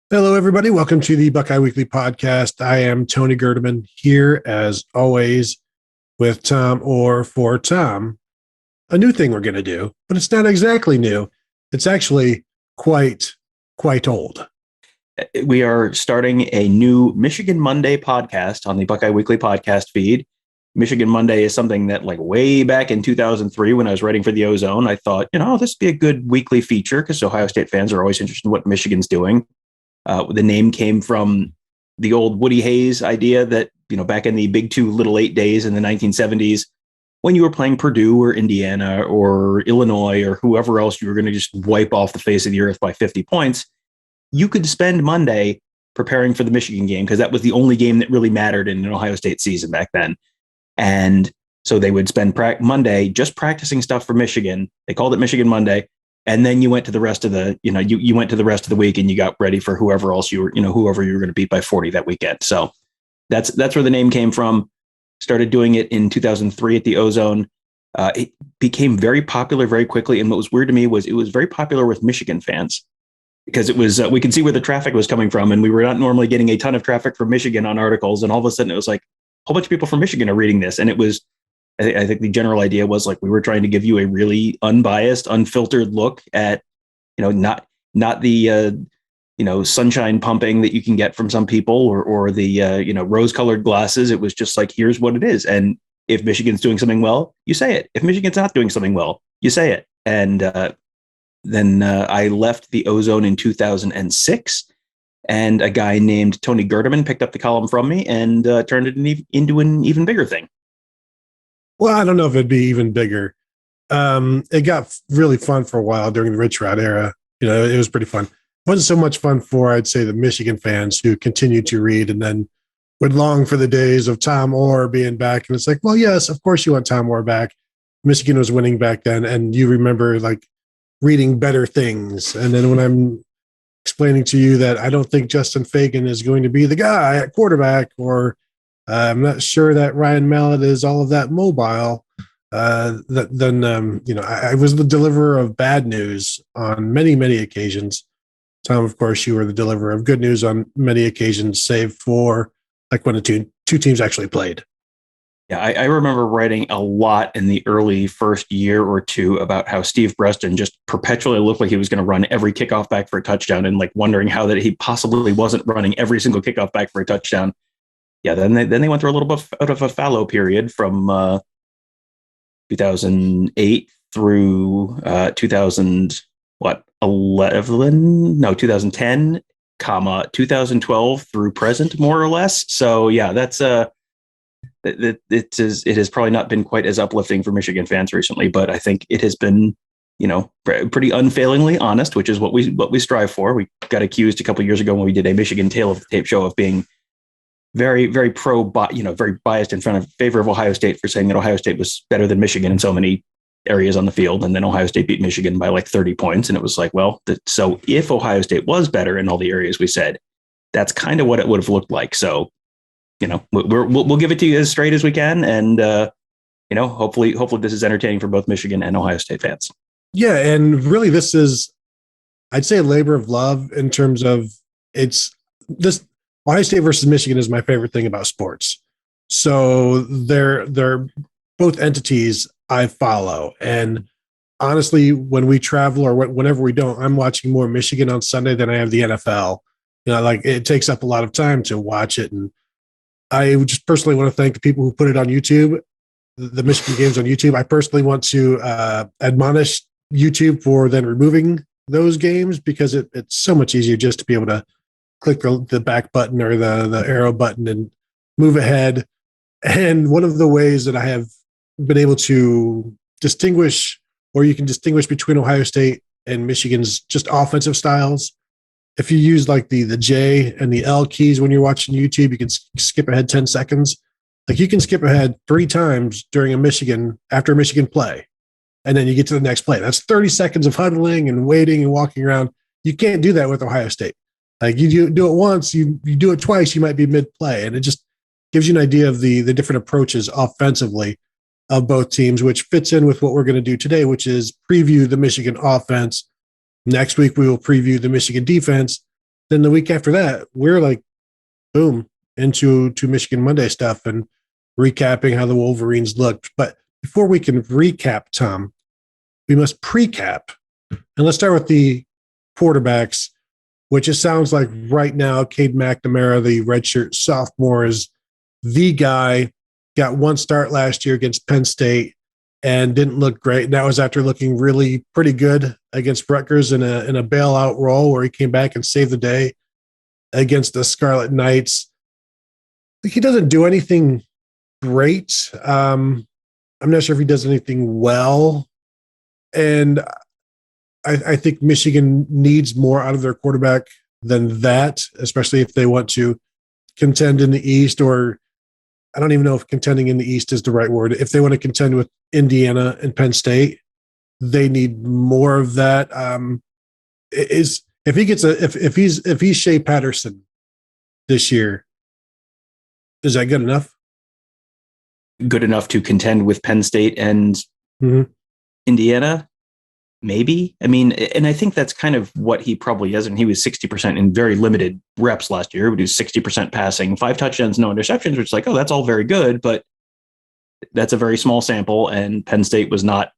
Hello, everybody. Welcome to the Buckeye Weekly Podcast. I am Tony Gerdeman here, as always, with Tom Orr for Tom. A new thing we're going to do, but it's not exactly new. It's actually quite old. We are starting a new Michigan Monday podcast on the Buckeye Weekly podcast feed. Michigan Monday is something that, like, way back in 2003, when I was writing for the Ozone, I thought, this would be a good weekly feature because Ohio State fans are always interested in what Michigan's doing. The name came from the old Woody Hayes idea that, back in the Big Two, Little Eight days in the 1970s, when you were playing Purdue or Indiana or Illinois or whoever else you were going to just wipe off the face of the earth by 50 points, you could spend Monday preparing for the Michigan game because that was the only game that really mattered in an Ohio State season back then. And so they would spend Monday just practicing stuff for Michigan. They called it Michigan Monday. And then you went to the rest of the, you went to the rest of the week and you got ready for whoever else whoever you were going to beat by 40 that weekend. So that's where the name came from. Started doing it in 2003 at the Ozone. It became very popular very quickly. And what was weird to me was it was very popular with Michigan fans because it was, we could see where the traffic was coming from. And we were not normally getting a ton of traffic from Michigan on articles. And all of a sudden it was like a whole bunch of people from Michigan are reading this. And it was, I think the general idea was, like, we were trying to give you a really unbiased, unfiltered look at, not the, sunshine pumping that you can get from some people or the, rose-colored glasses. It was just like, here's what it is. And if Michigan's doing something well, you say it. If Michigan's not doing something well, you say it. And then I left the Ozone in 2006. And a guy named Tony Gerdeman picked up the column from me and turned it into an even bigger thing. Well, I don't know if it'd be even bigger. It got really fun for a while during the Rich Rod era. It was pretty fun. It wasn't so much fun for, I'd say, the Michigan fans who continued to read and then would long for the days of Tom Orr being back. And it's like, well, yes, of course you want Tom Orr back. Michigan was winning back then. And you remember, like, reading better things. And then when I'm explaining to you that I don't think Justin Fagan is going to be the guy at quarterback, or I'm not sure that Ryan Mallett is all of that mobile. I was the deliverer of bad news on many, many occasions. Tom, of course, you were the deliverer of good news on many occasions, save for, like, when the two teams actually played. Yeah, I remember writing a lot in the early first year or two about how Steve Breston just perpetually looked like he was going to run every kickoff back for a touchdown, and, like, wondering how that he possibly wasn't running every single kickoff back for a touchdown. Yeah, then they went through a little bit out of a fallow period from 2008 through 2010, 2012 through present, more or less. So yeah, that's it has probably not been quite as uplifting for Michigan fans recently, but I think it has been, pretty unfailingly honest, which is what we strive for. We got accused a couple of years ago when we did a Michigan Tale of the Tape show of being very, very very biased in favor of Ohio State for saying that Ohio State was better than Michigan in so many areas on the field. And then Ohio State beat Michigan by like 30 points. And it was like, well, so if Ohio State was better in all the areas we said, that's kind of what it would have looked like. So, we'll give it to you as straight as we can. And, hopefully this is entertaining for both Michigan and Ohio State fans. Yeah. And really, this is, I'd say, a labor of love in terms of this. Ohio State versus Michigan is my favorite thing about sports. So they're both entities I follow. And honestly, when we travel or whenever we don't, I'm watching more Michigan on Sunday than I have the NFL. It takes up a lot of time to watch it. And I just personally want to thank the people who put it on YouTube, the Michigan games on YouTube. I personally want to admonish YouTube for then removing those games, because it's so much easier just to be able to click the back button or the arrow button and move ahead. And one of the ways that I have been able to distinguish, or you can distinguish between Ohio State and Michigan's just offensive styles, if you use like the J and the L keys when you're watching YouTube, you can skip ahead 10 seconds. Like, you can skip ahead 3 times after a Michigan play, and then you get to the next play. That's 30 seconds of huddling and waiting and walking around. You can't do that with Ohio State. Like, you do it once, you do it twice, you might be mid-play. And it just gives you an idea of the different approaches offensively of both teams, which fits in with what we're going to do today, which is preview the Michigan offense. Next week, we will preview the Michigan defense. then the week after that, we're like, boom, into Michigan Monday stuff and recapping how the Wolverines looked. But before we can recap, Tom, we must pre-cap. And let's start with the quarterbacks, which it sounds like right now, Cade McNamara, the redshirt sophomore, is the guy. Got one start last year against Penn State and didn't look great. And that was after looking really pretty good against Rutgers in a bailout role where he came back and saved the day against the Scarlet Knights. He doesn't do anything great. I'm not sure if he does anything well. And I think Michigan needs more out of their quarterback than that, especially if they want to contend in the East, or I don't even know if contending in the East is the right word. If they want to contend with Indiana and Penn State, they need more of that. If he's Shea Patterson this year, is that good enough? Good enough to contend with Penn State and Indiana? Maybe. I mean, and I think that's kind of what he probably is. And he was 60% in very limited reps last year. He would do 60% passing, 5 touchdowns, no interceptions, which is like, oh, that's all very good, but that's a very small sample. And Penn State was not,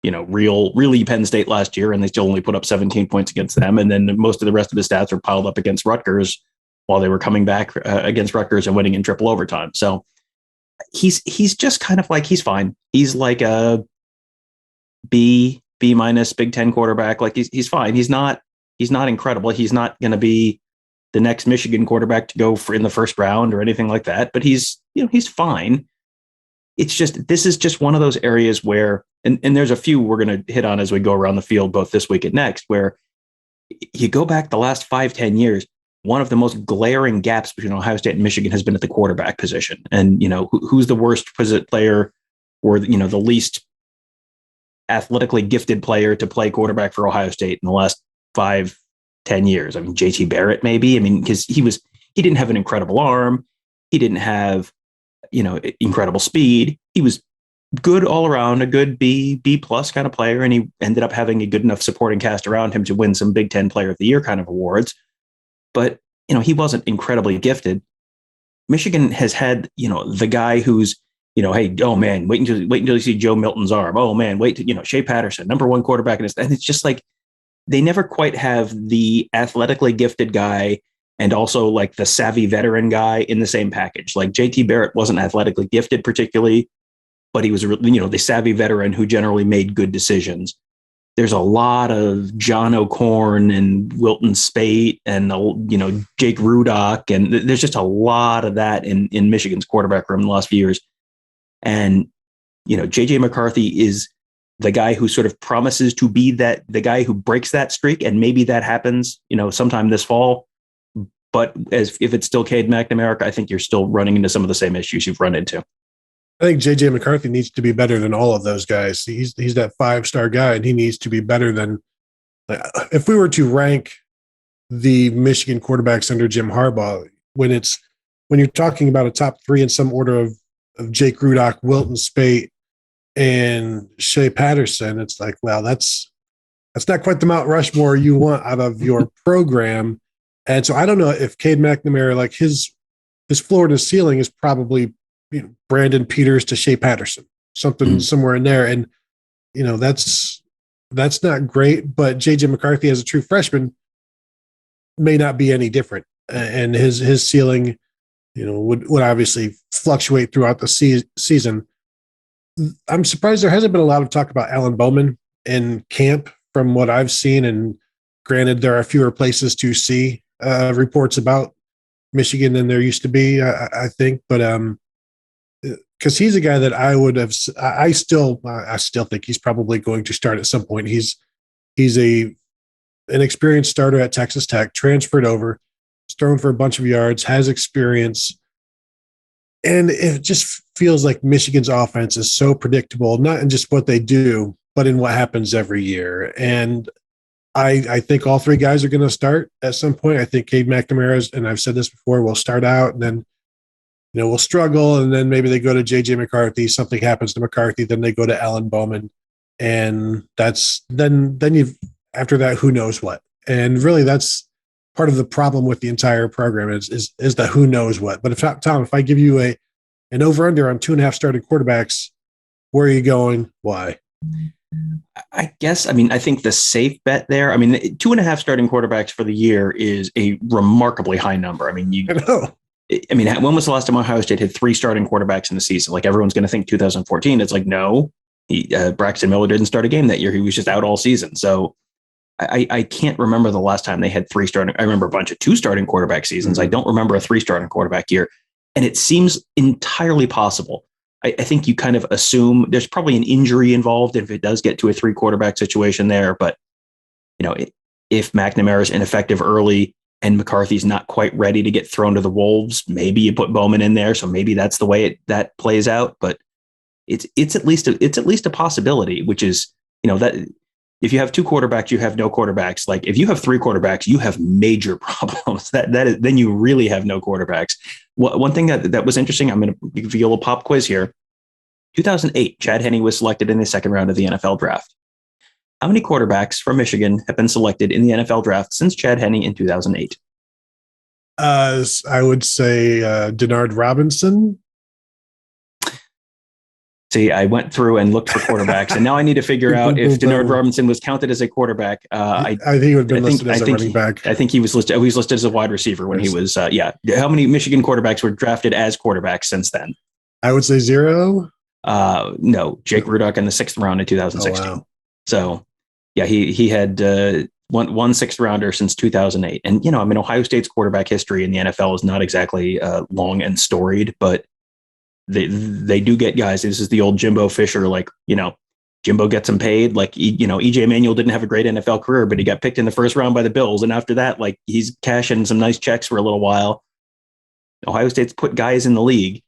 really Penn State last year, and they still only put up 17 points against them. And then most of the rest of the stats are piled up against Rutgers while they were coming back against Rutgers and winning in triple overtime. So he's just kind of like, he's fine. He's like a B- Big Ten quarterback. Like he's fine. He's not incredible. He's not going to be the next Michigan quarterback to go for in the first round or anything like that, but he's fine. It's just, this is just one of those areas where, and there's a few we're going to hit on as we go around the field, both this week and next, where you go back the last 5-10 years, one of the most glaring gaps between Ohio State and Michigan has been at the quarterback position. And, who's the worst player or, the least athletically gifted player to play quarterback for Ohio State in the last 5-10 years. I mean, JT Barrett, maybe. I mean, because he didn't have an incredible arm. He didn't have, incredible speed. He was good all around, a good B plus kind of player. And he ended up having a good enough supporting cast around him to win some Big Ten Player of the Year kind of awards. But, he wasn't incredibly gifted. Michigan has had, the guy who's, hey, oh man, wait until you see Joe Milton's arm. Oh man, wait to, Shea Patterson, number 1 quarterback. And it's just like, they never quite have the athletically gifted guy and also like the savvy veteran guy in the same package. Like JT Barrett wasn't athletically gifted particularly, but he was, the savvy veteran who generally made good decisions. There's a lot of John O'Korn and Wilton Spate and, Jake Rudock. And there's just a lot of that in Michigan's quarterback room in the last few years. And, JJ McCarthy is the guy who sort of promises to be the guy who breaks that streak. And maybe that happens, sometime this fall. But if it's still Cade McNamara, I think you're still running into some of the same issues you've run into. I think JJ McCarthy needs to be better than all of those guys. He's that 5-star guy, and he needs to be better than, if we were to rank the Michigan quarterbacks under Jim Harbaugh, when you're talking about a top 3 in some order of Jake Rudock, Wilton Spate, and Shea Patterson, it's like, well, that's not quite the Mount Rushmore you want out of your program. And so I don't know if Cade McNamara, like his floor and his ceiling is probably Brandon Peters to Shea Patterson, something somewhere in there. And that's not great. But JJ McCarthy as a true freshman may not be any different, and his ceiling, would obviously fluctuate throughout the season. I'm surprised there hasn't been a lot of talk about Alan Bowman in camp from what I've seen. And granted, there are fewer places to see reports about Michigan than there used to be, I think. But because he's a guy that I still think he's probably going to start at some point. He's an experienced starter at Texas Tech, transferred over, thrown for a bunch of yards, has experience. And it just feels like Michigan's offense is so predictable, not in just what they do, but in what happens every year. And I think all 3 guys are going to start at some point. I think Cade McNamara, and I've said this before, will start out and then, will struggle. And then maybe they go to JJ McCarthy. Something happens to McCarthy. Then they go to Alan Bowman. And then you've, after that, who knows what? And really that's part of the problem with the entire program is the who knows what. But Tom, if I give you an over under on 2.5 starting quarterbacks, where are you going? Why? I guess, I mean, I think the safe bet there, I mean, 2.5 starting quarterbacks for the year is a remarkably high number. I mean, when was the last time Ohio State had 3 starting quarterbacks in the season? Like, everyone's going to think 2014. It's like, no, Braxton Miller didn't start a game that year. He was just out all season. So I can't remember the last time they had 3 starting. I remember a bunch of 2 starting quarterback seasons. I don't remember a 3 starting quarterback year. And it seems entirely possible. I think you kind of assume there's probably an injury involved if it does get to a 3 quarterback situation there. But, if McNamara is ineffective early and McCarthy's not quite ready to get thrown to the wolves, maybe you put Bowman in there. So maybe that's the way that plays out. But it's at least a possibility, which is, that if you have 2 quarterbacks, you have no quarterbacks. Like, if you have 3 quarterbacks, you have major problems. Then you really have no quarterbacks. One thing that was interesting, I'm going to give you a little pop quiz here. 2008, Chad Henne was selected in the 2nd round of the NFL draft. How many quarterbacks from Michigan have been selected in the NFL draft since Chad Henne in 2008? I would say Denard Robinson. See, I went through and looked for quarterbacks, and now I need to figure out if Denard Robinson was counted as a quarterback. I think he would have been listed as a running back. I think he was listed. He was listed as a wide receiver when he was. How many Michigan quarterbacks were drafted as quarterbacks since then? I would say 0. No, Jake Rudock in the 6th round in 2016. Oh, wow. So, yeah, he had one 6th rounder since 2008, and Ohio State's quarterback history in the NFL is not exactly long and storied, but they do get guys. This is the old Jimbo Fisher, Jimbo gets him paid. Like, EJ Manuel didn't have a great NFL career, but he got picked in the 1st round by the Bills. And after that, he's cashing some nice checks for a little while. Ohio State's put guys in the league.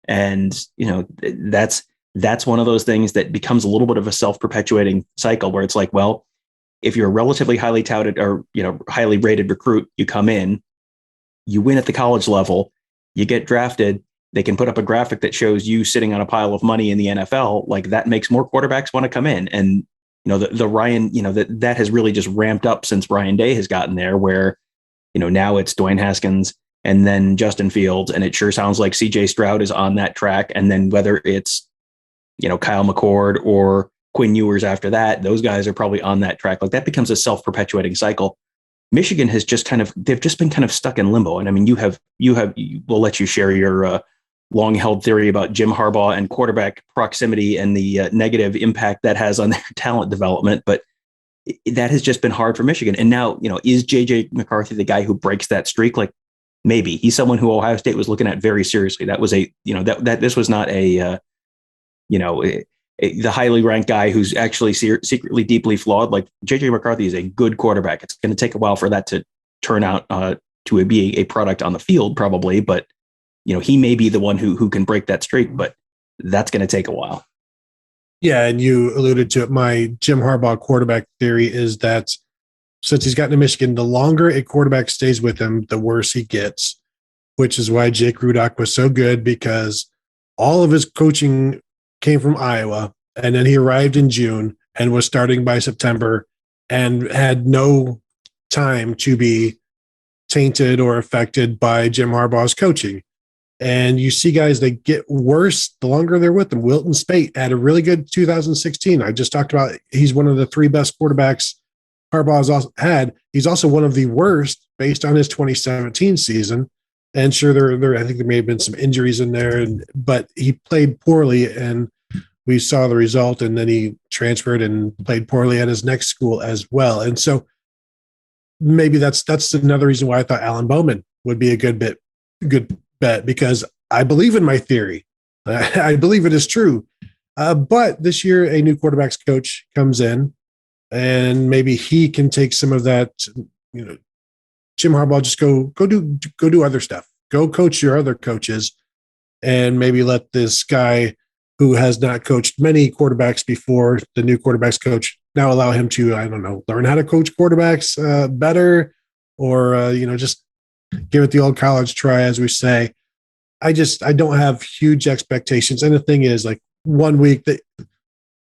And, that's one of those things that becomes a little bit of a self-perpetuating cycle where it's like, well, if you're a relatively highly touted or, highly rated recruit, you come in, you win at the college level, you get drafted. They can put up a graphic that shows you sitting on a pile of money in the NFL. Like, that makes more quarterbacks want to come in. And, the Ryan, that has really just ramped up since Ryan Day has gotten there, where, now it's Dwayne Haskins and then Justin Fields. And it sure sounds like CJ Stroud is on that track. And then whether it's, Kyle McCord or Quinn Ewers after that, those guys are probably on that track. Like, that becomes a self-perpetuating cycle. Michigan has they've just been kind of stuck in limbo. And I mean, we'll let you share your, long-held theory about Jim Harbaugh and quarterback proximity and the negative impact that has on their talent development. But that has just been hard for Michigan. And now, is JJ McCarthy the guy who breaks that streak? Like, maybe he's someone who Ohio State was looking at very seriously. That was this was not the highly ranked guy who's actually secretly deeply flawed. Like, JJ McCarthy is a good quarterback. It's going to take a while for that to turn out to be a product on the field, probably, but he may be the one who can break that streak, but that's going to take a while. Yeah, and you alluded to it. My Jim Harbaugh quarterback theory is that since he's gotten to Michigan, the longer a quarterback stays with him, the worse he gets, which is why Jake Rudock was so good, because all of his coaching came from Iowa, and then he arrived in June and was starting by September and had no time to be tainted or affected by Jim Harbaugh's coaching. And you see guys that get worse the longer they're with them. Wilton Spate had a really good 2016. I just talked about he's one of the 3 best quarterbacks Harbaugh's also had. He's also one of the worst based on his 2017 season. And sure, I think there may have been some injuries in there, but he played poorly, and we saw the result. And then he transferred and played poorly at his next school as well. And so maybe that's another reason why I thought Alan Bowman would be a good bet, because I believe in my theory. I believe it is true. But this year, a new quarterbacks coach comes in, and maybe he can take some of that. Jim Harbaugh, just go do other stuff. Go coach your other coaches, and maybe let this guy who has not coached many quarterbacks before, the new quarterbacks coach, now allow him to, learn how to coach quarterbacks better, or just give it the old college try, as we say. I don't have huge expectations. And the thing is, like, one week that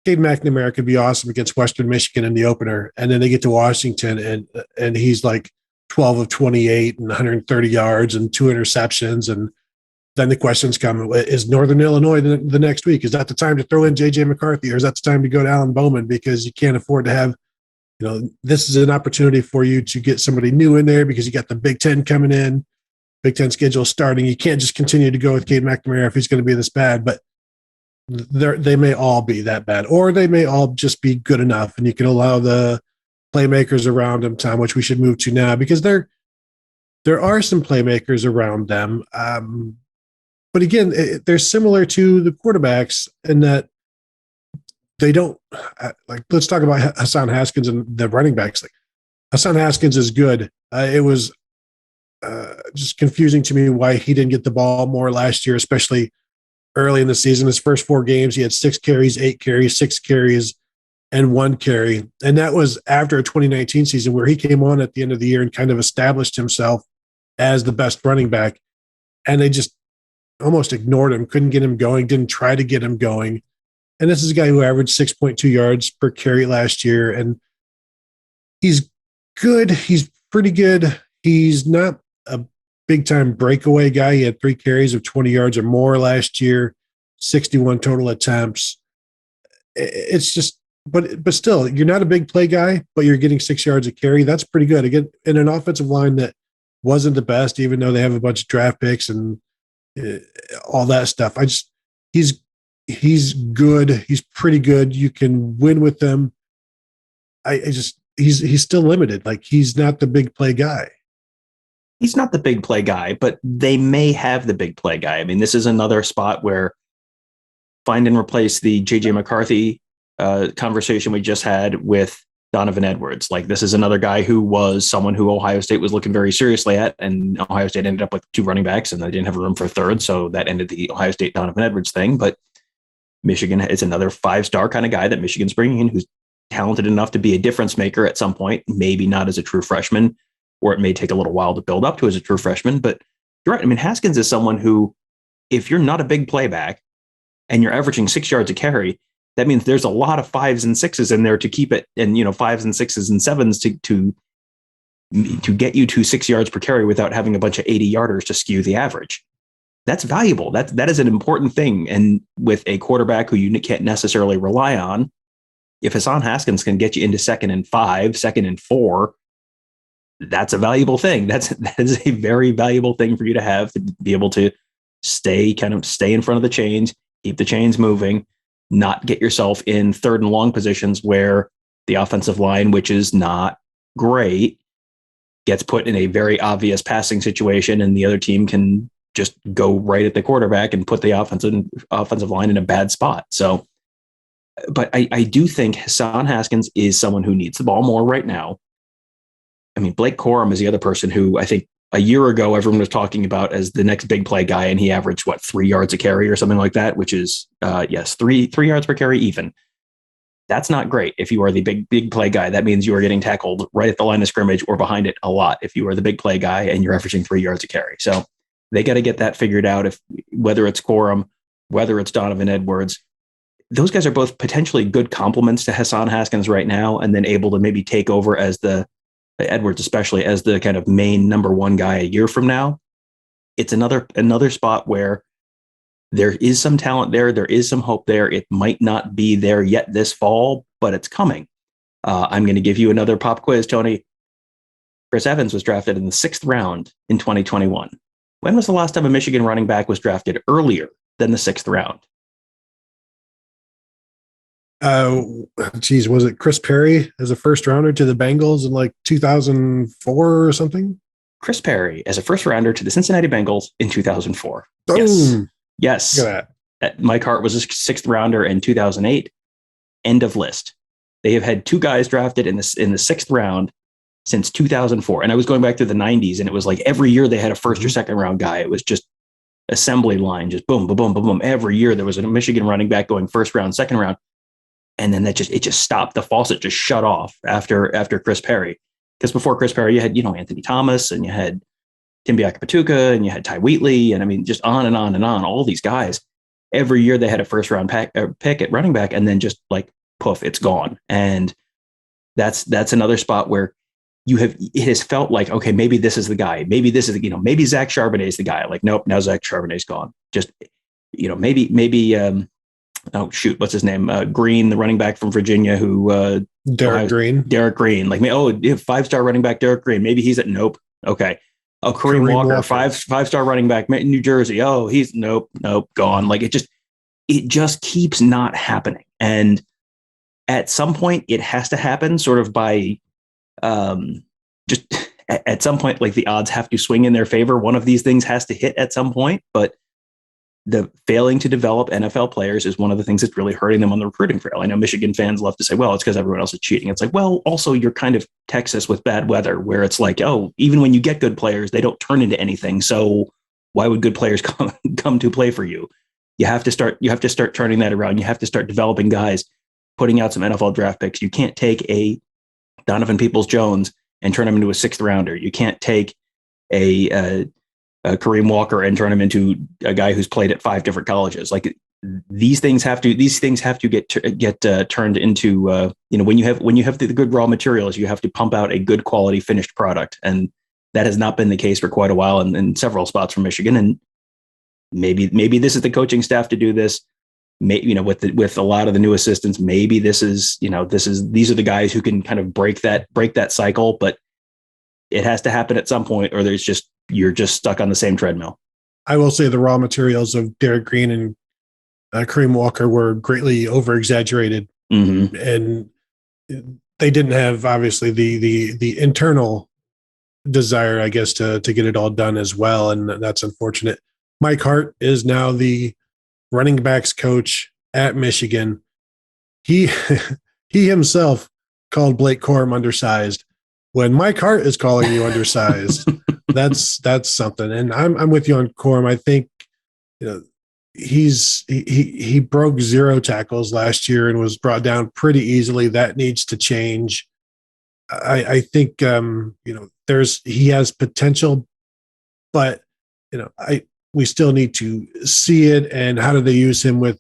Cade McNamara could be awesome against Western Michigan in the opener, and then they get to Washington and he's like 12 of 28 and 130 yards and 2 interceptions. And then the questions come, is Northern Illinois the next week? Is that the time to throw in J.J. McCarthy, or is that the time to go to Alan Bowman? Because you can't afford to have, this is an opportunity for you to get somebody new in there because you got the Big Ten coming in, Big Ten schedule starting. You can't just continue to go with Cade McNamara if he's going to be this bad, but they may all be that bad, or they may all just be good enough, and you can allow the playmakers around him, Tom, which we should move to now, because there are some playmakers around them. But again, they're similar to the quarterbacks in that they don't let's talk about Hassan Haskins and the running backs. Like Hassan Haskins is good. It was just confusing to me why he didn't get the ball more last year, especially early in the season. His first 4 games, he had 6 carries, 8 carries, 6 carries, and 1 carry. And that was after a 2019 season where he came on at the end of the year and kind of established himself as the best running back. And they just almost ignored him, couldn't get him going, didn't try to get him going. And this is a guy who averaged 6.2 yards per carry last year. And he's good. He's pretty good. He's not a big-time breakaway guy. He had 3 carries of 20 yards or more last year, 61 total attempts. It's just, but still, you're not a big play guy, but you're getting 6 yards a carry. That's pretty good. Again, in an offensive line that wasn't the best, even though they have a bunch of draft picks and all that stuff. He's good. He's pretty good. You can win with them. He's still limited. Like, he's not the big play guy. He's not the big play guy, but they may have the big play guy. I mean, this is another spot where find and replace the J.J. McCarthy conversation we just had with Donovan Edwards. Like, this is another guy who was someone who Ohio State was looking very seriously at, and Ohio State ended up with 2 running backs, and they didn't have room for a third, so that ended the Ohio State Donovan Edwards thing. But Michigan is another 5-star kind of guy that Michigan's bringing in, who's talented enough to be a difference maker at some point, maybe not as a true freshman, or it may take a little while to build up to as a true freshman. But you're right. I mean, Haskins is someone who, if you're not a big playback and you're averaging 6 yards a carry, that means there's a lot of 5s and 6s in there to keep it, and 5s and 6s and 7s to get you to 6 yards per carry without having a bunch of 80-yarders to skew the average. That's valuable. That is an important thing. And with a quarterback who you can't necessarily rely on, if Hassan Haskins can get you into 2nd and 5, 2nd and 4, that's a valuable thing. That is a very valuable thing for you to have, to be able to stay in front of the chains, keep the chains moving, not get yourself in 3rd and long positions where the offensive line, which is not great, gets put in a very obvious passing situation, and the other team can just go right at the quarterback and put the offensive line in a bad spot. So, but I do think Hassan Haskins is someone who needs the ball more right now. I mean, Blake Corum is the other person who I think a year ago everyone was talking about as the next big play guy, and he averaged 3 yards a carry or something like that, which is 3 yards per carry even. That's not great. If you are the big play guy, that means you are getting tackled right at the line of scrimmage or behind it a lot. If you are the big play guy and you're averaging 3 yards a carry, so they got to get that figured out. If whether it's Corum, whether it's Donovan Edwards, those guys are both potentially good complements to Hassan Haskins right now, and then able to maybe take over as the Edwards, especially as the kind of main number 1 guy a year from now. It's another spot where there is some talent there. There is some hope there. It might not be there yet this fall, but it's coming. I'm going to give you another pop quiz, Tony. Chris Evans was drafted in the 6th round in 2021. When was the last time a Michigan running back was drafted earlier than the 6th round? Was it Chris Perry as a first rounder to the Bengals in 2004 or something? Chris Perry as a first rounder to the Cincinnati Bengals in 2004. Boom. Yes. Look at that. Mike Hart was a 6th rounder in 2008. End of list. They have had 2 guys drafted in the 6th round since 2004. And I was going back to the 90s, and it was like every year they had a 1st or 2nd round guy. It was just assembly line, just boom, boom, boom, boom, boom. Every year there was a Michigan running back going 1st round, 2nd round. And then it just stopped. The faucet just shut off after Chris Perry. Because before Chris Perry, you had, Anthony Thomas, and you had Tim Biakapatuka, and you had Ty Wheatley, and I mean, just on and on and on. All these guys, every year they had a 1st round pick at running back, and then just poof, it's gone. And that's another spot where it has felt like, okay, maybe this is the guy. Maybe this is, maybe Zach Charbonnet is the guy. Like, nope, now Zach Charbonnet's gone. Just, maybe, oh shoot, what's his name? Green, the running back from Virginia, who Derek Green. Derek Green. Like, 5-star running back Derek Green. Maybe he's at nope. Okay. Oh, Kareem Walker, five-star running back, New Jersey. Oh, he's nope, gone. Like it just keeps not happening. And at some point, it has to happen, sort of by, just at some point, like the odds have to swing in their favor. One of these things has to hit at some point, but the failing to develop NFL players is one of the things that's really hurting them on the recruiting trail. I know Michigan fans love to say, well, it's because everyone else is cheating. It's like, well, also you're kind of Texas with bad weather, where it's like, oh, even when you get good players, they don't turn into anything. So why would good players come to play for you? You have to start turning that around. You have to start developing guys, putting out some NFL draft picks. You can't take a Donovan Peoples-Jones and turn him into a 6th rounder. You can't take a Kareem Walker and turn him into a guy who's played at 5 different colleges. Like these things have to get turned into, when you have the good raw materials, you have to pump out a good quality finished product. And that has not been the case for quite a while in several spots for Michigan. And maybe this is the coaching staff to do this. With a lot of the new assistants, maybe these are the guys who can kind of break that cycle, but it has to happen at some point, or you're just stuck on the same treadmill. I will say the raw materials of Derek Green and Kareem Walker were greatly over exaggerated, and they didn't have obviously the internal desire, I guess, to get it all done as well, and that's unfortunate. Mike Hart is now the running backs coach at Michigan. He himself called Blake Corum undersized. When Mike Hart is calling you undersized, that's something. And I'm with you on Corum. I think he broke 0 tackles last year and was brought down pretty easily. That needs to change. I think he has potential, but we still need to see it. And how do they use him with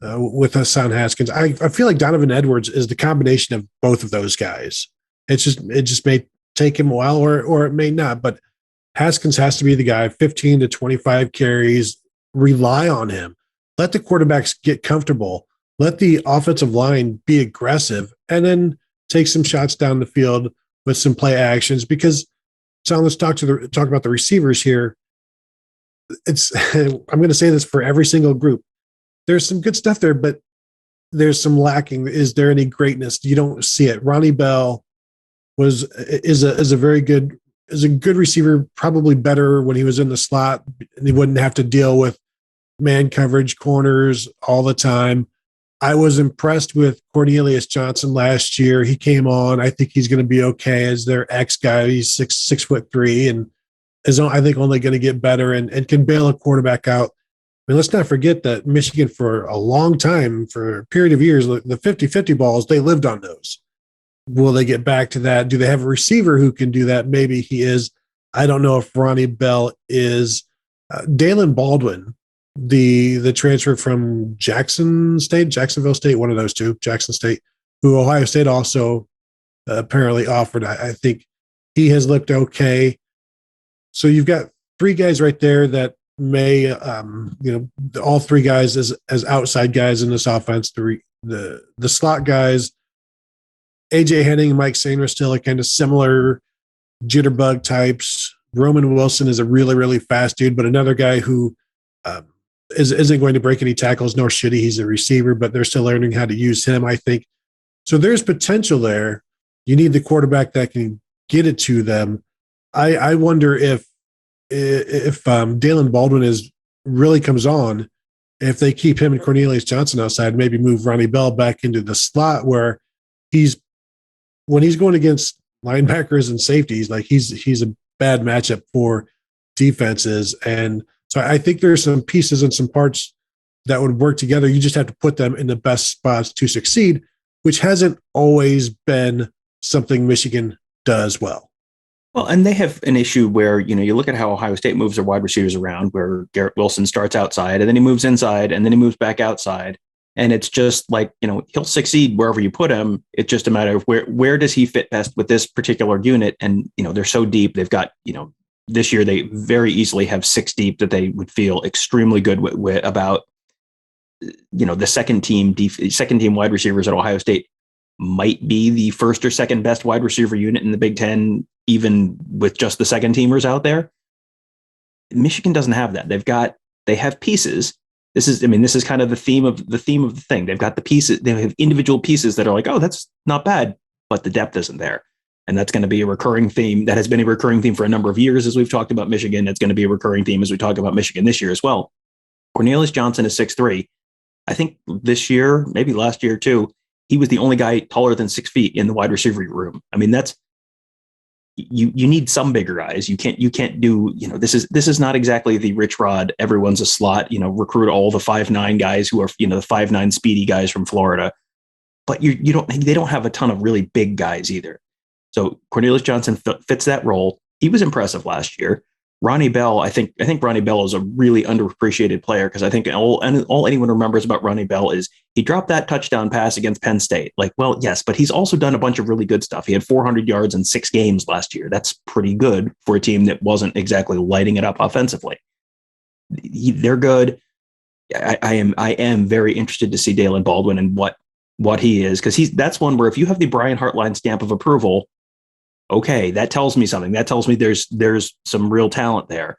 Hassan Haskins? I feel like Donovan Edwards is the combination of both of those guys. It just may take him a while, or it may not. But Haskins has to be the guy. 15 to 25 carries. Rely on him. Let the quarterbacks get comfortable. Let the offensive line be aggressive, and then take some shots down the field with some play actions. Because, so let's talk about the receivers here. I'm going to say this for every single group. There's some good stuff there, but there's some lacking. Is there any greatness? You don't see it. Ronnie Bell is a good receiver, probably better when he was in the slot, and he wouldn't have to deal with man coverage corners all the time. I was impressed with Cornelius Johnson last year. He came on. I think he's going to be okay as their X guy. He's 6'3" and is, I think, only going to get better and can bail a quarterback out. I mean, let's not forget that Michigan, for a long time, for a period of years, the 50-50 balls, they lived on those. Will they get back to that? Do they have a receiver who can do that? Maybe he is. I don't know if Ronnie Bell is. Dalen Baldwin, the transfer from Jacksonville State, one of those two, Jackson State, who Ohio State also apparently offered. I think he has looked okay. So you've got 3 guys right there that may, all 3 guys as outside guys in this offense. The slot guys, AJ Henning and Mike Sainer, still are kind of similar jitterbug types. Roman Wilson is a really, really fast dude, but another guy who isn't going to break any tackles, nor should he. He's a receiver, but they're still learning how to use him, I think. So there's potential there. You need the quarterback that can get it to them. I wonder if Dalen Baldwin really comes on, if they keep him and Cornelius Johnson outside, maybe move Ronnie Bell back into the slot where when he's going against linebackers and safeties, like he's a bad matchup for defenses. And so I think there's some pieces and some parts that would work together. You just have to put them in the best spots to succeed, which hasn't always been something Michigan does well. Well, and they have an issue where, you look at how Ohio State moves their wide receivers around, where Garrett Wilson starts outside and then he moves inside and then he moves back outside. And it's just like, he'll succeed wherever you put him. It's just a matter of where does he fit best with this particular unit. And, they're so deep. They've got, this year they very easily have 6 deep that they would feel extremely good with about, the second team wide receivers at Ohio State might be the first or second best wide receiver unit in the Big Ten, even with just the second teamers out there. Michigan doesn't have that. They have pieces. This is kind of the theme of the thing. They've got the pieces. They have individual pieces that are like, oh, that's not bad, but the depth isn't there. And that's going to be a recurring theme. That has been a recurring theme for a number of years as we've talked about Michigan. It's going to be a recurring theme as we talk about Michigan this year as well. Cornelius Johnson is 6'3". I think this year, maybe last year too, he was the only guy taller than 6 feet in the wide receiver room. I mean, that's you need some bigger guys. You can't do, this is not exactly the Rich Rod, everyone's a slot, recruit all the 5'9" guys who are, the 5'9" speedy guys from Florida. But they don't have a ton of really big guys either. So Cornelius Johnson fits that role. He was impressive last year. Ronnie Bell, I think Ronnie Bell is a really underappreciated player, because I think all anyone remembers about Ronnie Bell is he dropped that touchdown pass against Penn State. Like, well, yes, but he's also done a bunch of really good stuff. He had 400 yards in 6 games last year. That's pretty good for a team that wasn't exactly lighting it up offensively. They're good. I am very interested to see Dalen Baldwin and what he is, because that's one where if you have the Brian Hartline stamp of approval, okay, that tells me something. That tells me there's some real talent there.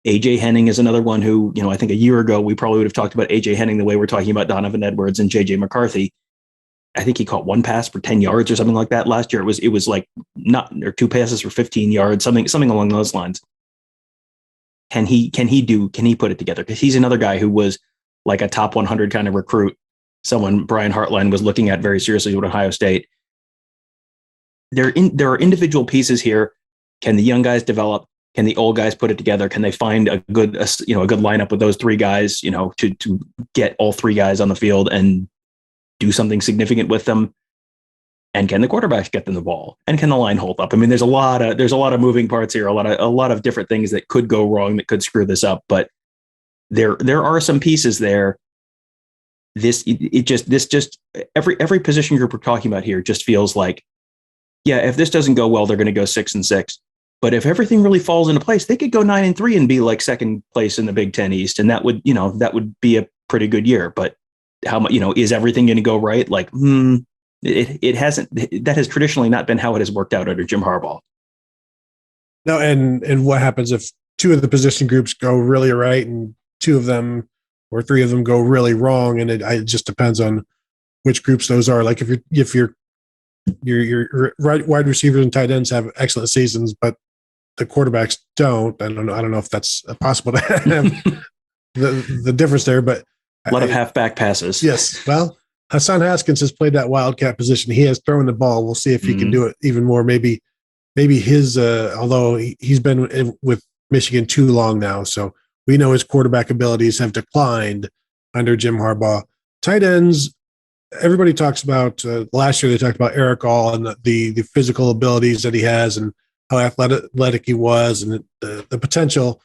AJ Henning is another one who, I think a year ago, we probably would have talked about AJ Henning the way we're talking about Donovan Edwards and JJ McCarthy. I think he caught 1 pass for 10 yards or something like that last year. It was like or 2 passes for 15 yards, something along those lines. Can he put it together? Because he's another guy who was like a top 100 kind of recruit, someone Brian Hartline was looking at very seriously with Ohio State. There are individual pieces here. Can the young guys develop? Can the old guys put it together? Can they find a good lineup with those 3 guys, to get all 3 guys on the field and do something significant with them? And can the quarterbacks get them the ball? And can the line hold up? I mean, there's a lot of moving parts here, a lot of different things that could go wrong, that could screw this up. But there are some pieces there. Every position group we're talking about here just feels like, yeah, if this doesn't go well, they're going to go 6-6. But if everything really falls into place, they could go 9-3 and be like second place in the Big Ten East, and that would be a pretty good year. But how much, is everything going to go right? Like, it hasn't. That has traditionally not been how it has worked out under Jim Harbaugh. No, and what happens if 2 of the position groups go really right and 2 of them or 3 of them go really wrong, and it just depends on which groups those are. Like if your wide receivers and tight ends have excellent seasons, but the quarterbacks don't. I don't know if that's possible to have the difference there, but a lot of halfback passes. Yes. Well, Hassan Haskins has played that wildcat position. He has thrown the ball. We'll see if he can do it even more. Maybe his, although he's been with Michigan too long now, so we know his quarterback abilities have declined under Jim Harbaugh. Tight ends, everybody talks about last year. They talked about Eric All and the physical abilities that he has and how athletic he was and the potential.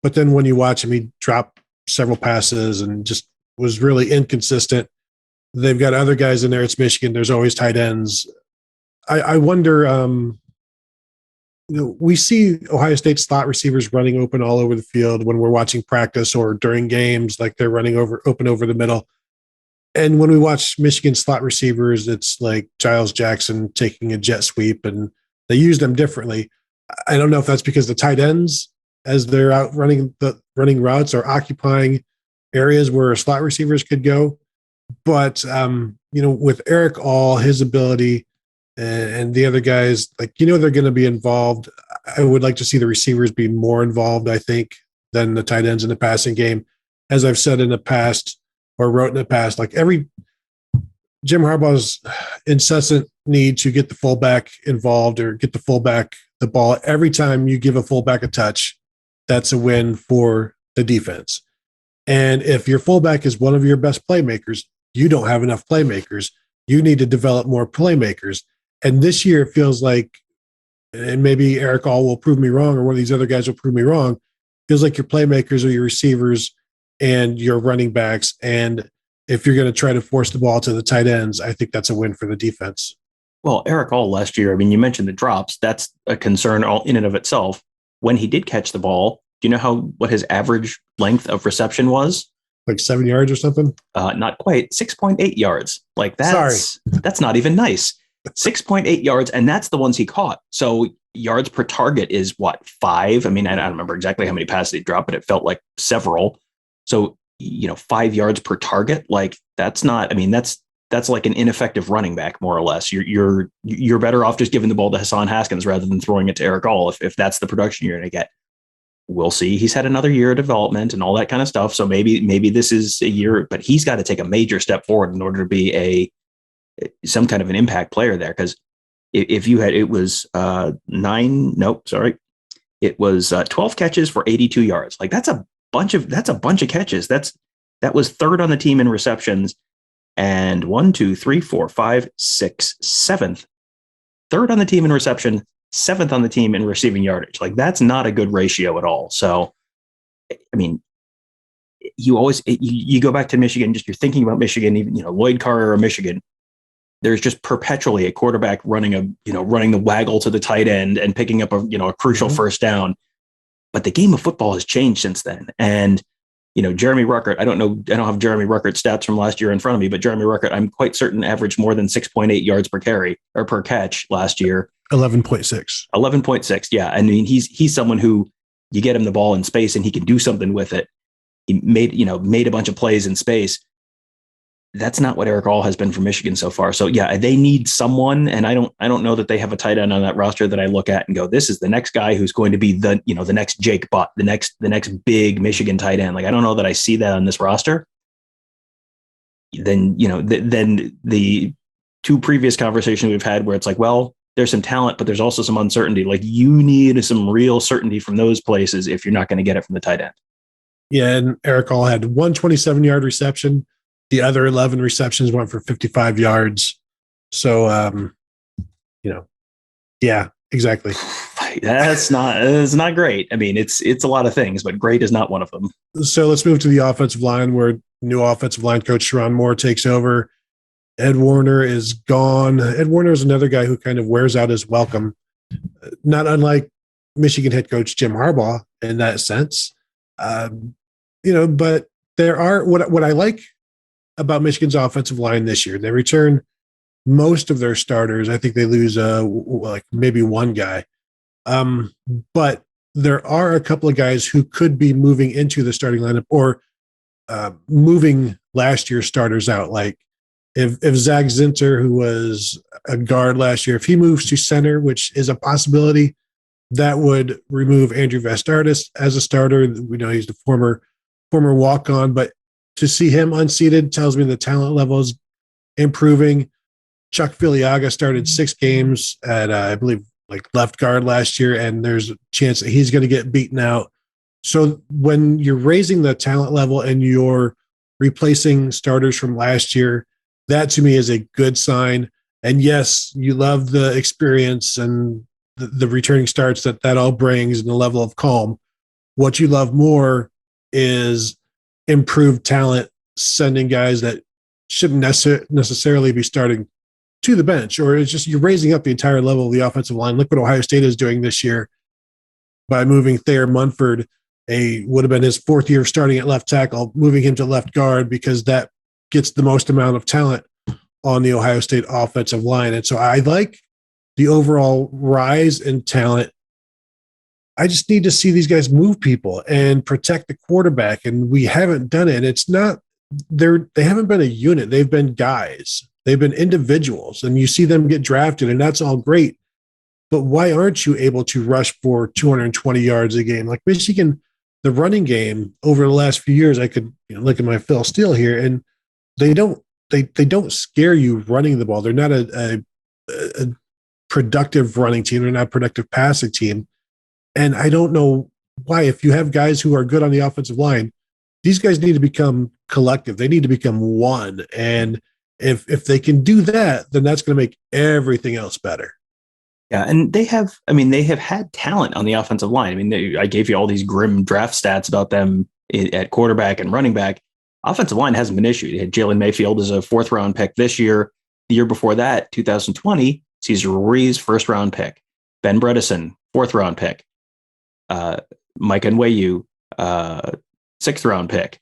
But then when you watch him, he dropped several passes and just was really inconsistent. They've got other guys in there. It's Michigan. There's always tight ends. I wonder. We see Ohio State slot receivers running open all over the field when we're watching practice or during games, like they're running open over the middle. And when we watch Michigan slot receivers, it's like Giles Jackson taking a jet sweep, and they use them differently. I don't know if that's because the tight ends, as they're out running routes, are occupying areas where slot receivers could go. But with Eric All, his ability, and the other guys, they're going to be involved. I would like to see the receivers be more involved, I think, than the tight ends in the passing game. As I've said in the past, or wrote in the past, like Jim Harbaugh's incessant need to get the fullback involved or get the fullback the ball. Every time you give a fullback a touch, that's a win for the defense. And if your fullback is one of your best playmakers, you don't have enough playmakers. You need to develop more playmakers. And this year it feels like, and maybe Eric All will prove me wrong, or one of these other guys will prove me wrong, feels like your playmakers are your receivers and your running backs. And if you're going to try to force the ball to the tight ends, I think that's a win for the defense. Well, Eric All last year, I mean, you mentioned the drops. That's a concern all in and of itself. When he did catch the ball, do you know what his average length of reception was? Like 7 yards or something? Not quite. 6.8 yards. Like that's not even nice. 6.8 yards, and that's the ones he caught. So yards per target is what, 5? I mean, I don't remember exactly how many passes he dropped, but it felt like several. So 5 yards per target, like that's not. I mean, that's like an ineffective running back, more or less. You're better off just giving the ball to Hassan Haskins rather than throwing it to Eric All if that's the production you're going to get. We'll see. He's had another year of development and all that kind of stuff. So maybe this is a year, but he's got to take a major step forward in order to be some kind of an impact player there. Because if you had, it was 12 catches for 82 yards. Like that's a bunch of catches. That was third on the team in receptions, and 1, 2, 3, 4, 5, 6, 7th. Third on the team in reception, 7th on the team in receiving yardage. Like that's not a good ratio at all. So, I mean, you go back to Michigan, just you're thinking about Michigan, even, Lloyd Carter or Michigan, there's just perpetually a quarterback running the waggle to the tight end and picking up a crucial first down. But the game of football has changed since then. And, Jeremy Ruckert, I don't have Jeremy Ruckert's stats from last year in front of me, but Jeremy Ruckert, I'm quite certain averaged more than 6.8 yards per carry or per catch last year. 11.6. 11.6. Yeah. I mean, he's someone who you get him the ball in space and he can do something with it. He made a bunch of plays in space. That's not what Eric All has been for Michigan so far. So yeah, they need someone, and I don't know that they have a tight end on that roster that I look at and go, this is the next guy who's going to be the next Jake Butt, the next big Michigan tight end. Like I don't know that I see that on this roster. Then the two previous conversations we've had where it's like, well, there's some talent, but there's also some uncertainty. Like you need some real certainty from those places if you're not going to get it from the tight end. Yeah, and Eric All had 127-yard reception. The other 11 receptions went for 55 yards. So, yeah, exactly. It's not great. I mean, it's a lot of things, but great is not one of them. So let's move to the offensive line, where new offensive line coach Sharon Moore takes over. Ed Warner is gone. Ed Warner is another guy who kind of wears out his welcome, not unlike Michigan head coach Jim Harbaugh in that sense. But there are what I like about Michigan's offensive line this year. They return most of their starters. I think they lose maybe one guy. But there are a couple of guys who could be moving into the starting lineup or moving last year's starters out. Like if Zach Zinter, who was a guard last year, if he moves to center, which is a possibility, that would remove Andrew Vastardis as a starter. We know he's the former walk-on, but to see him unseated tells me the talent level is improving. Chuck Filiaga started 6 games at, I believe, like left guard last year, and there's a chance that he's going to get beaten out. So when you're raising the talent level and you're replacing starters from last year, that to me is a good sign. And yes, you love the experience and the returning starts that all brings and the level of calm. What you love more is improved talent, sending guys that shouldn't necessarily be starting to the bench, or it's just you're raising up the entire level of the offensive line. Look what Ohio State is doing this year by moving Thayer Munford, would have been his 4th year starting at left tackle, moving him to left guard because that gets the most amount of talent on the Ohio State offensive line. And so I like the overall rise in talent. I just need to see these guys move people and protect the quarterback, and we haven't done it. It's not they haven't been a unit. They've been guys. They've been individuals, and you see them get drafted, and that's all great. But why aren't you able to rush for 220 yards a game? Like Michigan, the running game over the last few years, I could look at my Phil Steele here, and they don't scare you running the ball. They're not a productive running team. They're not a productive passing team. And I don't know why, if you have guys who are good on the offensive line, these guys need to become collective. They need to become one. And if they can do that, then that's going to make everything else better. Yeah, and they have had talent on the offensive line. I mean, I gave you all these grim draft stats about them at quarterback and running back. offensive line hasn't been issued. You had Jalen Mayfield as a 4th round pick this year. The year before that, 2020, Cesar Ruiz, 1st round pick. Ben Bredesen, 4th round pick. Mike Nwayu, 6th round pick.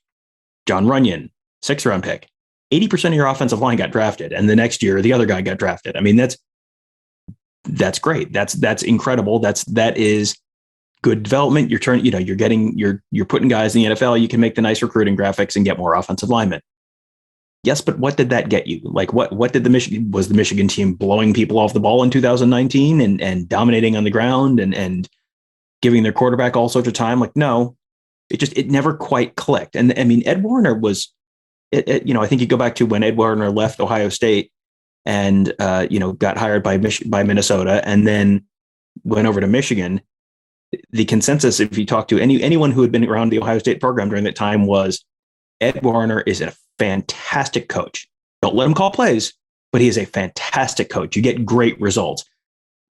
John Runyon, 6th round pick. 80% of your offensive line got drafted, and the next year the other guy got drafted. I mean, that's great. That's incredible. That is good development. You're putting guys in the NFL. You can make the nice recruiting graphics and get more offensive linemen. Yes, but what did that get you? Like, what did the Michigan team blowing people off the ball in 2019 and dominating on the ground and giving their quarterback all sorts of time? Like, no, it never quite clicked. And I mean, Ed Warner was, I think you go back to when Ed Warner left Ohio State and got hired by Minnesota and then went over to Michigan. The consensus, if you talk to anyone who had been around the Ohio State program during that time, was Ed Warner is a fantastic coach. Don't let him call plays, but he is a fantastic coach. You get great results.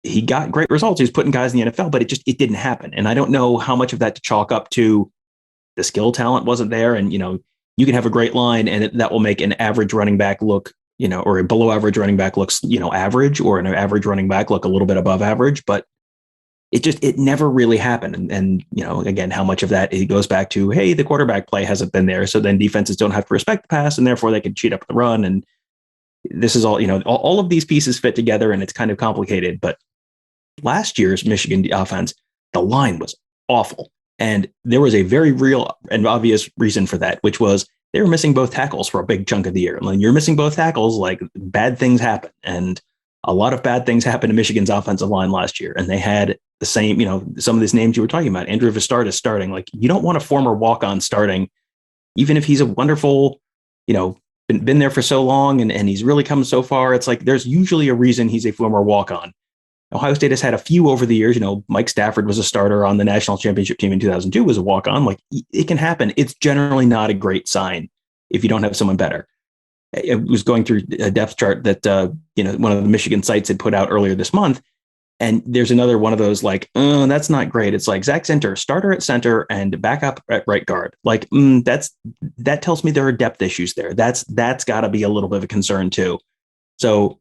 He got great results. He was putting guys in the NFL, but it didn't happen. And I don't know how much of that to chalk up to the skill talent wasn't there. And, you can have a great line and that will make an average running back look, or a below average running back looks, average, or an average running back look a little bit above average, but it never really happened. And again, how much of that it goes back to, hey, the quarterback play hasn't been there. So then defenses don't have to respect the pass and therefore they can cheat up the run. And this is all, all of these pieces fit together and it's kind of complicated. But last year's Michigan offense, the line was awful. And there was a very real and obvious reason for that, which was they were missing both tackles for a big chunk of the year. And when you're missing both tackles, like, bad things happen. And a lot of bad things happened to Michigan's offensive line last year. And they had the same, some of these names you were talking about. Andrew Vistardis starting. Like, you don't want a former walk-on starting, even if he's a wonderful, been there for so long and he's really come so far. It's like there's usually a reason he's a former walk-on. Ohio State has had a few over the years. Mike Stafford was a starter on the national championship team in 2002, was a walk-on. Like, it can happen. It's generally not a great sign if you don't have someone better. I was going through a depth chart that, one of the Michigan sites had put out earlier this month. And there's another one of those like, that's not great. It's like Zach Center, starter at center and backup at right guard. Like, that tells me there are depth issues there. That's got to be a little bit of a concern too. So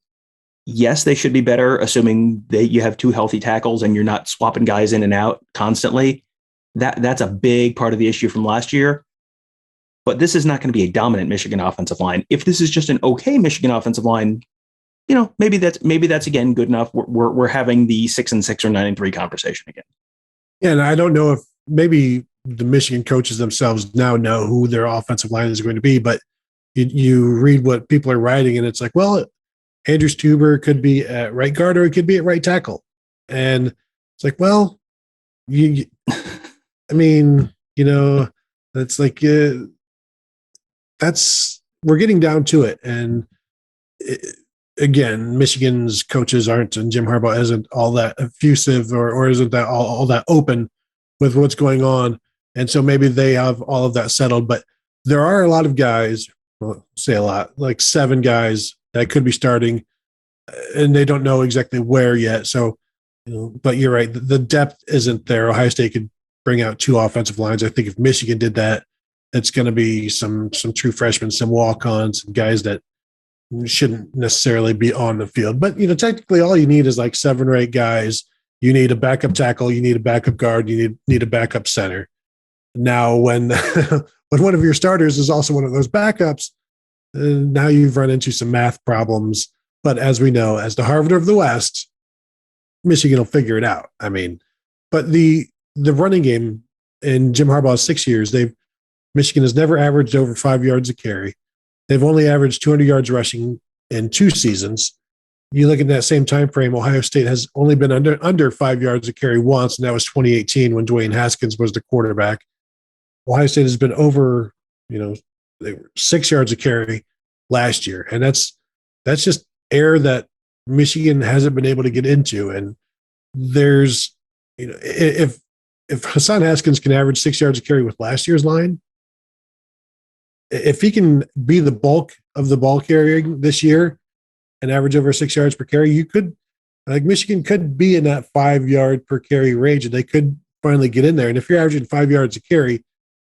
yes, they should be better, assuming that you have 2 healthy tackles and you're not swapping guys in and out constantly. That's a big part of the issue from last year. But this is not going to be a dominant Michigan offensive line. If this is just an okay Michigan offensive line, maybe that's again good enough. We're having the 6-6 or 9-3 conversation again. Yeah, and I don't know if maybe the Michigan coaches themselves now know who their offensive line is going to be, but you read what people are writing, and it's like, well, Andrew Stuber could be at right guard or it could be at right tackle, and it's like, well, that's like we're getting down to it, and again, Michigan's coaches aren't, and Jim Harbaugh isn't all that effusive or isn't that all that open with what's going on. And so maybe they have all of that settled, but there are a lot of guys, well, say a lot, like 7 guys that could be starting and they don't know exactly where yet. So, but you're right. The depth isn't there. Ohio State could bring out 2 offensive lines. I think if Michigan did that, it's going to be some true freshmen, some walk-ons, some guys that shouldn't necessarily be on the field. But, technically all you need is like 7 or 8 guys. You need a backup tackle. You need a backup guard. You need a backup center. Now, when one of your starters is also one of those backups, now you've run into some math problems. But as we know, as the Harvard of the West, Michigan will figure it out. I mean, but the running game in Jim Harbaugh's 6 years, Michigan has never averaged over 5 yards a carry. They've only averaged 200 yards rushing in 2 seasons. You look at that same time frame, Ohio State has only been under 5 yards a carry once, and that was 2018 when Dwayne Haskins was the quarterback. Ohio State has been over, they were 6 yards a carry last year, and that's just air that Michigan hasn't been able to get into. And there's, if Hassan Haskins can average 6 yards a carry with last year's line, if he can be the bulk of the ball carrying this year and average over 6 yards per carry, Michigan could be in that 5 yard per carry range, and they could finally get in there. And if you're averaging 5 yards a carry,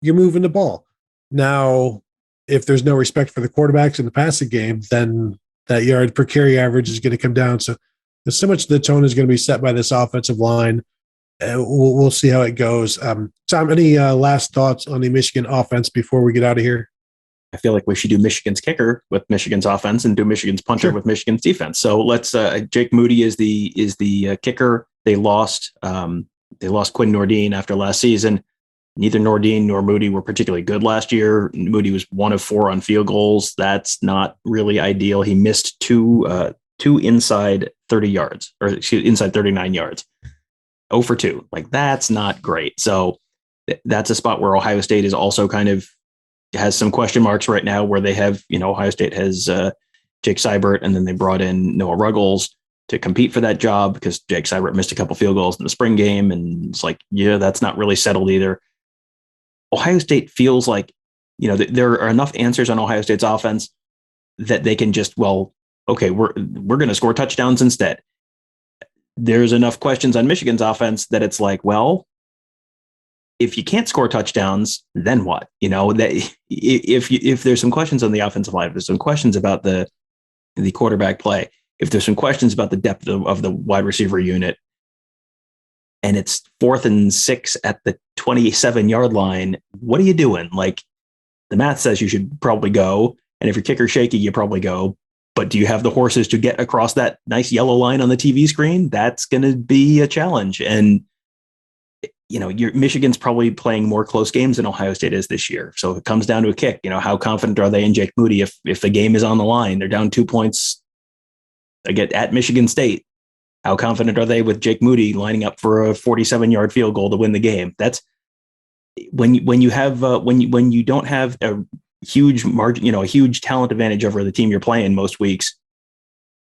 you're moving the ball. Now, if there's no respect for the quarterbacks in the passing game, then that yard per carry average is going to come down. So much of the tone is going to be set by this offensive line. We'll see how it goes. Tom, any last thoughts on the Michigan offense before we get out of here? I feel like we should do Michigan's kicker with Michigan's offense and do Michigan's punter with Michigan's defense. So let's. Jake Moody is the kicker. They lost Quinn Nordin after last season. Neither Nordin nor Moody were particularly good last year. Moody was 1 of 4 on field goals. That's not really ideal. He missed two inside 30 yards, or inside 39 yards. 0 for 2. Like, that's not great. So that's a spot where Ohio State is also kind of has some question marks right now, where they have, Ohio State has Jake Seibert, and then they brought in Noah Ruggles to compete for that job because Jake Seibert missed a couple field goals in the spring game. And it's like, that's not really settled either. Ohio State feels like, there are enough answers on Ohio State's offense that they can just, okay, we're going to score touchdowns instead. There's enough questions on Michigan's offense that it's like, if you can't score touchdowns, then what? That if there's some questions on the offensive line, if there's some questions about the quarterback play, if there's some questions about the depth of the wide receiver unit, and it's 4th and 6 at the 27-yard line, what are you doing? Like, the math says you should probably go, and if your kicker's shaky, you probably go. But do you have the horses to get across that nice yellow line on the TV screen? That's going to be a challenge. And Michigan's probably playing more close games than Ohio State is this year. So it comes down to a kick. How confident are they in Jake Moody if the game is on the line? They're down 2 points again at Michigan State. How confident are they with Jake Moody lining up for a 47-yard field goal to win the game? That's when you don't have a huge margin, a huge talent advantage over the team you're playing most weeks.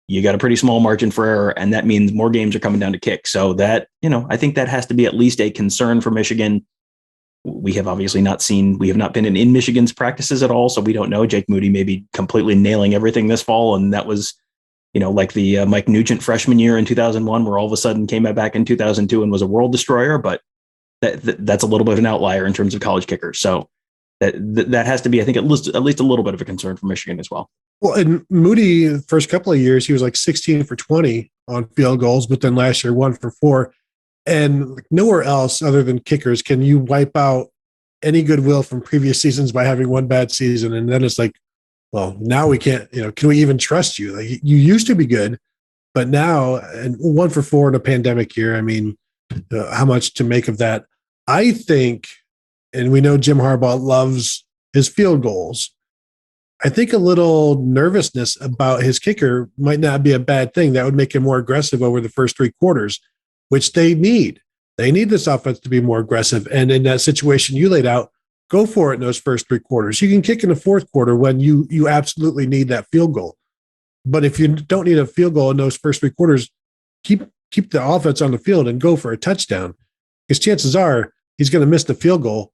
You got a pretty small margin for error, and that means more games are coming down to kick. So that, I think that has to be at least a concern for Michigan. We have obviously we have not been in Michigan's practices at all, so we don't know. Jake Moody may be completely nailing everything this fall, and that was, like the Mike Nugent freshman year in 2001, where all of a sudden came back in 2002 and was a world destroyer. But that's a little bit of an outlier in terms of college kickers. So that has to be, I think, at least a little bit of a concern for Michigan as well. Well, and Moody, the first couple of years, he was like 16 for 20 on field goals, but then last year 1 for 4. And nowhere else other than kickers can you wipe out any goodwill from previous seasons by having one bad season. And then it's like, now we can't, can we even trust you? Like, you used to be good, but now, and 1 for 4 in a pandemic year, I mean, how much to make of that? I think, and we know Jim Harbaugh loves his field goals, I think a little nervousness about his kicker might not be a bad thing. That would make him more aggressive over the first 3 quarters, which they need. They need this offense to be more aggressive. And in that situation you laid out, go for it in those first 3 quarters. You can kick in the 4th quarter when you absolutely need that field goal. But if you don't need a field goal in those first 3 quarters, keep the offense on the field and go for a touchdown, because chances are he's going to miss the field goal,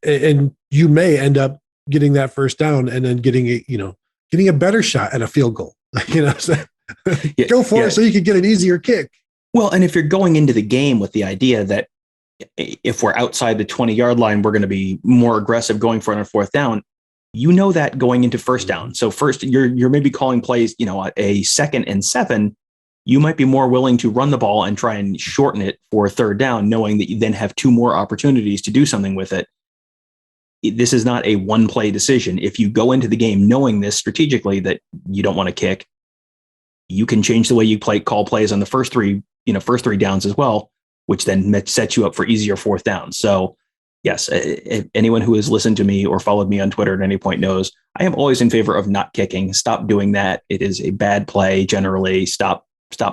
and you may end up getting that first down and then getting a better shot at a field goal. So go for it so you can get an easier kick. Well, and if you're going into the game with the idea that if we're outside the 20-yard line, we're going to be more aggressive going for it on 4th down, that going into first down. So first, you're maybe calling plays, a 2nd and 7. You might be more willing to run the ball and try and shorten it for 3rd down, knowing that you then have 2 more opportunities to do something with it. This is not a one-play decision. If you go into the game knowing this strategically, that you don't want to kick, you can change the way you call plays on the first 3 downs as well, which then sets you up for easier 4th downs. So yes, anyone who has listened to me or followed me on Twitter at any point knows I am always in favor of not kicking. Stop doing that. It is a bad play generally. Stop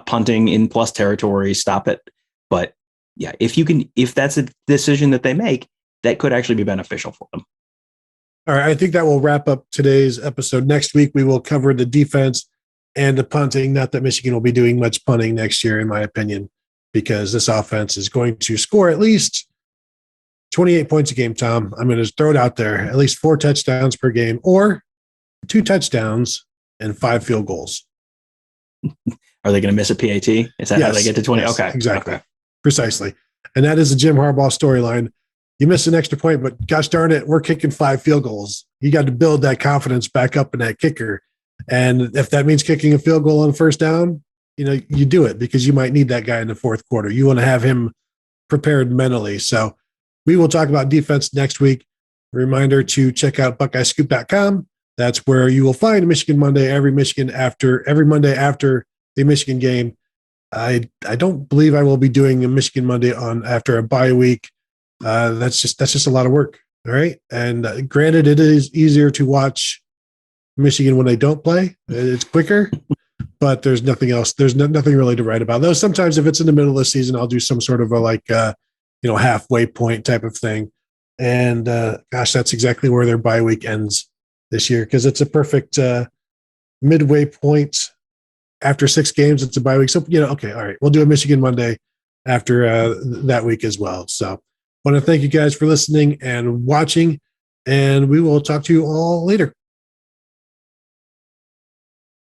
punting in plus territory. Stop it. But yeah, if that's a decision that they make, that could actually be beneficial for them. All right. I think that will wrap up today's episode. Next week, we will cover the defense and the punting. Not that Michigan will be doing much punting next year, in my opinion, because this offense is going to score at least 28 points a game, Tom. I'm going to throw it out there. At least 4 touchdowns per game, or 2 touchdowns and 5 field goals. Are they going to miss a PAT? Is that how they get to 20? Yes, okay. Exactly. Okay. Precisely. And that is the Jim Harbaugh storyline. you miss an extra point, but gosh darn it, we're kicking 5 field goals. You got to build that confidence back up in that kicker. And if that means kicking a field goal on first down, you do it because you might need that guy in the fourth quarter. You want to have him prepared mentally. So we will talk about defense next week. A reminder to check out BuckeyeScoop.com. That's where you will find Michigan Monday every Monday after the Michigan game. I don't believe I will be doing a Michigan Monday after a bye week. That's just a lot of work. All right. And granted, it is easier to watch Michigan when they don't play. It's quicker, but there's nothing else. There's nothing really to write about. Though sometimes if it's in the middle of the season, I'll do some sort of a halfway point type of thing. And gosh, that's exactly where their bye week ends this year because it's a perfect midway point after 6 games. It's a bye week. So, okay, all right. We'll do a Michigan Monday after that week as well. So I want to thank you guys for listening and watching, and we will talk to you all later.